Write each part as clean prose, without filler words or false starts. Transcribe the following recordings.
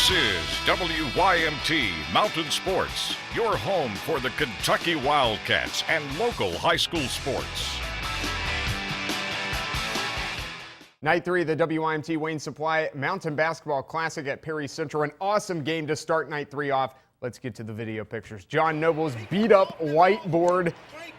This is WYMT Mountain Sports, your home for the Kentucky Wildcats and local high school sports. Night 3 of the WYMT Wayne Supply Mountain Basketball Classic at Perry Central. An awesome game to start night 3 off. Let's get to the video pictures. John Noble's beat up whiteboard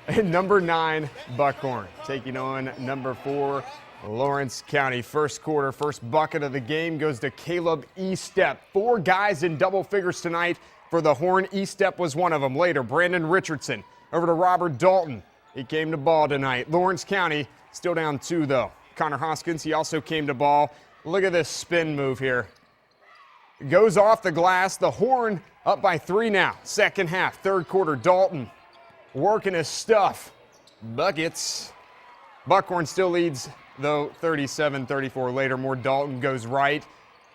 and number 9 Buckhorn taking on number 4 Lawrence County. First quarter, first bucket of the game goes to Caleb Estep. 4 guys in double figures tonight for the Horn. Estep was one of them. Later, Brandon Richardson over to Robert Dalton. He came to ball tonight. Lawrence County still down 2 though. Connor Hoskins, he also came to ball. Look at this spin move here. It goes off the glass. The Horn up by 3 now. Second half, third quarter, Dalton working his stuff. Buckets. Buckhorn still leads though 37-34 later. More Dalton goes right.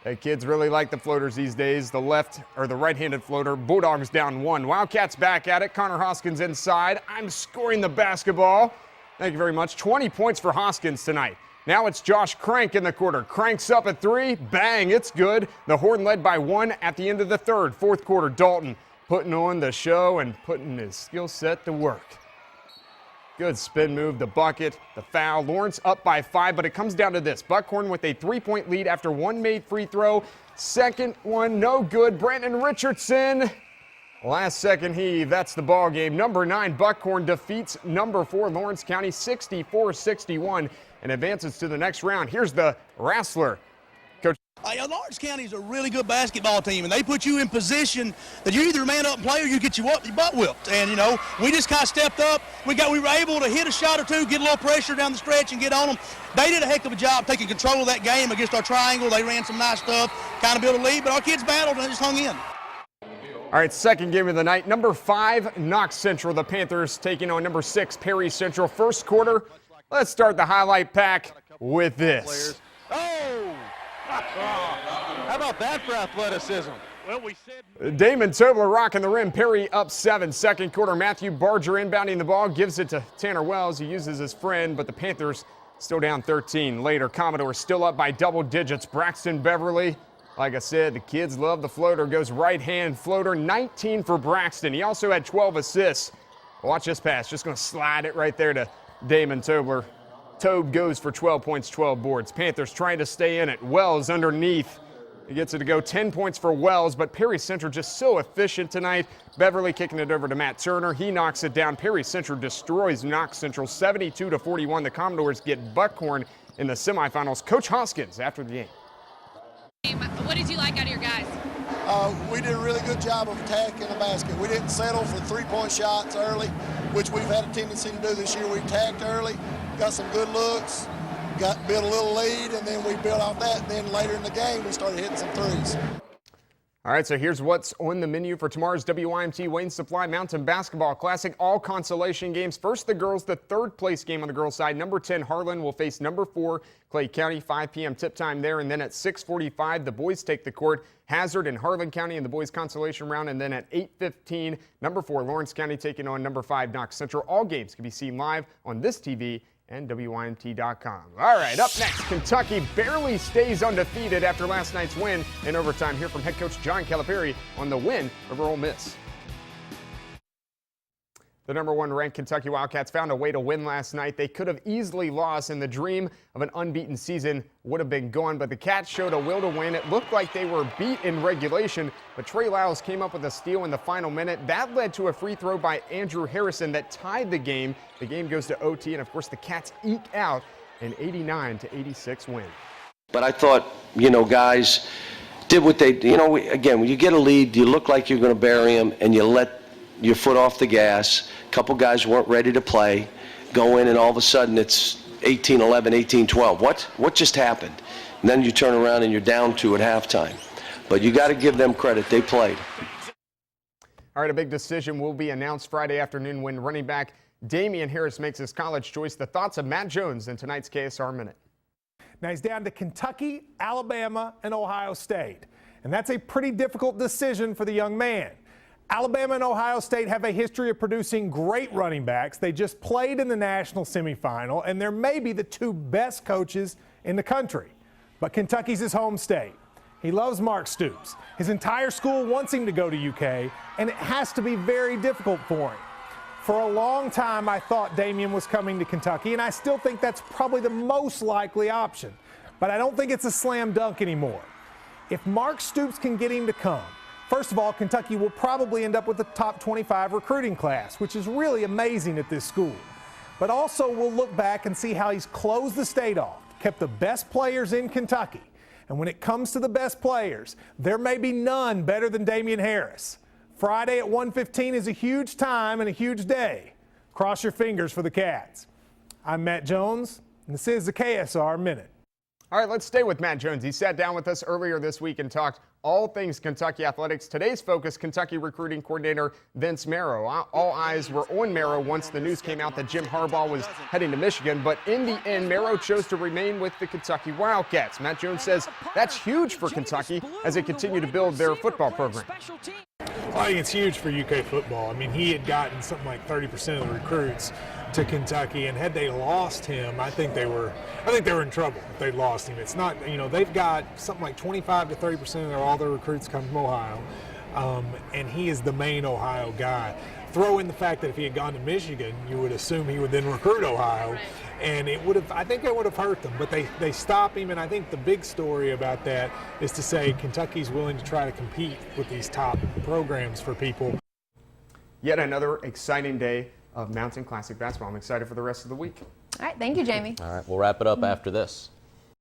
The kids really like the floaters these days. The left or the right-handed floater. Bulldogs down 1. Wildcats back at it. Connor Hoskins inside. I'm scoring the basketball. Thank you very much. 20 points for Hoskins tonight. Now it's Josh Crank in the quarter. Cranks up at 3. Bang, it's good. The Horn led by 1 at the end of the third. Fourth quarter, Dalton putting on the show and putting his skill set to work. Good spin move, the bucket, the foul. Lawrence up by 5, but it comes down to this. Buckhorn with a 3-point lead after 1 made free throw. Second one, no good. Brandon Richardson, last second heave. That's the ball game. Number 9, Buckhorn defeats number 4, Lawrence County, 64-61, and advances to the next round. Here's the wrestler. Lawrence County is a really good basketball team, and they put you in position that you either man up and play or you get your butt whipped. And, you know, we just kind of stepped up. We were able to hit a shot or two, get a little pressure down the stretch and get on them. They did a heck of a job taking control of that game against our triangle. They ran some nice stuff, kind of built a lead, but our kids battled and they just hung in. All right, second game of the night. Number 5, Knox Central. The Panthers taking on number 6, Perry Central. First quarter, let's start the highlight pack with this. Oh! How about that for athleticism? Well, we said Damien Tobler rocking the rim. Perry up 7. Second quarter, Matthew Barger inbounding the ball. Gives it to Tanner Wells. He uses his friend, but the Panthers still down 13. Later, Commodores still up by double digits. Braxton Beverly, like I said, the kids love the floater. Goes right-hand floater, 19 for Braxton. He also had 12 assists. Watch this pass. Just going to slide it right there to Damien Tobler. Tobe goes for 12 points, 12 boards. Panthers trying to stay in it. Wells underneath. He gets it to go. 10 points for Wells, but Perry Central just so efficient tonight. Beverly kicking it over to Matt Turner. He knocks it down. Perry Central destroys Knox Central 72-41. The Commodores get Buckhorn in the semifinals. Coach Hoskins after the game. What did you like out of your guys? We did a really good job of attacking the basket. We didn't settle for 3-point shots early, which we've had a tendency to do this year. We attacked early, got some good looks, built a little lead, and then we built off that. And then later in the game, we started hitting some threes. All right, so here's what's on the menu for tomorrow's WYMT Wayne Supply Mountain Basketball Classic. All consolation games. First, the girls, the third place game on the girls' side. Number 10, Harlan will face number 4, Clay County. 5 p.m. tip time there. And then at 6:45, the boys take the court. Hazard and Harlan County in the boys' consolation round. And then at 8:15, number 4, Lawrence County taking on number 5, Knox Central. All games can be seen live on this TV and WYMT.com. All right, up next, Kentucky barely stays undefeated after last night's win in overtime. Hear from head coach John Calipari on the win over Ole Miss. The number 1 ranked Kentucky Wildcats found a way to win last night. They could have easily lost, and the dream of an unbeaten season would have been gone, but the Cats showed a will to win. It looked like they were beat in regulation, but Trey Lyles came up with a steal in the final minute. That led to a free throw by Andrew Harrison that tied the game. The game goes to OT, and of course the Cats eke out an 89-86 win. But I thought, guys did what they, again, when you get a lead, you look like you're going to bury them, and you let your foot off the gas. A couple guys weren't ready to play, go in, and all of a sudden it's 18-11, 18-12. What just happened? And then you turn around and you're down 2 at halftime. But you got to give them credit. They played. All right, a big decision will be announced Friday afternoon when running back Damien Harris makes his college choice. The thoughts of Matt Jones in tonight's KSR Minute. Now he's down to Kentucky, Alabama, and Ohio State. And that's a pretty difficult decision for the young man. Alabama and Ohio State have a history of producing great running backs. They just played in the national semifinal, and they're maybe the 2 best coaches in the country. But Kentucky's his home state. He loves Mark Stoops. His entire school wants him to go to UK, and it has to be very difficult for him. For a long time, I thought Damien was coming to Kentucky, and I still think that's probably the most likely option. But I don't think it's a slam dunk anymore. If Mark Stoops can get him to come, first of all, Kentucky will probably end up with the top 25 recruiting class, which is really amazing at this school. But also, we'll look back and see how he's closed the state off, kept the best players in Kentucky. And when it comes to the best players, there may be none better than Damien Harris. Friday at 1:15 is a huge time and a huge day. Cross your fingers for the Cats. I'm Matt Jones, and this is the KSR Minute. All right, let's stay with Matt Jones. He sat down with us earlier this week and talked all things Kentucky athletics. Today's focus, Kentucky recruiting coordinator Vince Marrow. All eyes were on Marrow once the news came out that Jim Harbaugh was heading to Michigan, but in the end, Marrow chose to remain with the Kentucky Wildcats. Matt Jones says that's huge for Kentucky as they continue to build their football program. I think it's huge for UK football. I mean, he had gotten something like 30% of the recruits to Kentucky, and had they lost him, I think they were in trouble if they lost him. It's not, they've got something like 25 to 30% of all their recruits come from Ohio, and he is the main Ohio guy. Throw in the fact that if he had gone to Michigan, you would assume he would then recruit Ohio, and I think it would have hurt them, but they stop him, and I think the big story about that is to say Kentucky's willing to try to compete with these top programs for people. Yet another exciting day of Mountain Classic basketball. I'm excited for the rest of the week. All right, thank you, Jamie. All right, we'll wrap it up after this.